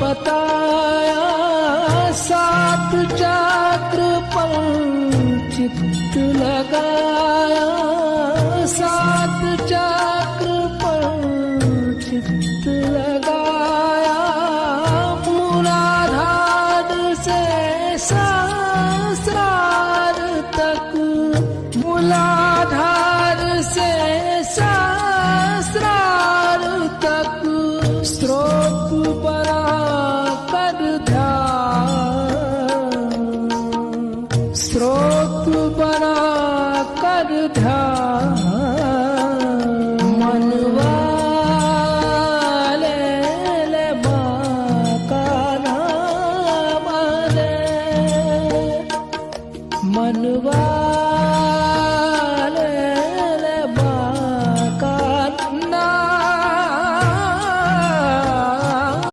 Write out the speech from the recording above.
बताया, सात चक्र पर चित्त लगाया, सात चक्र पर चित्त लगाया, मूलाधार से सहस्रार तक, मूलाधार से सहस्रार तक, स्रोत परा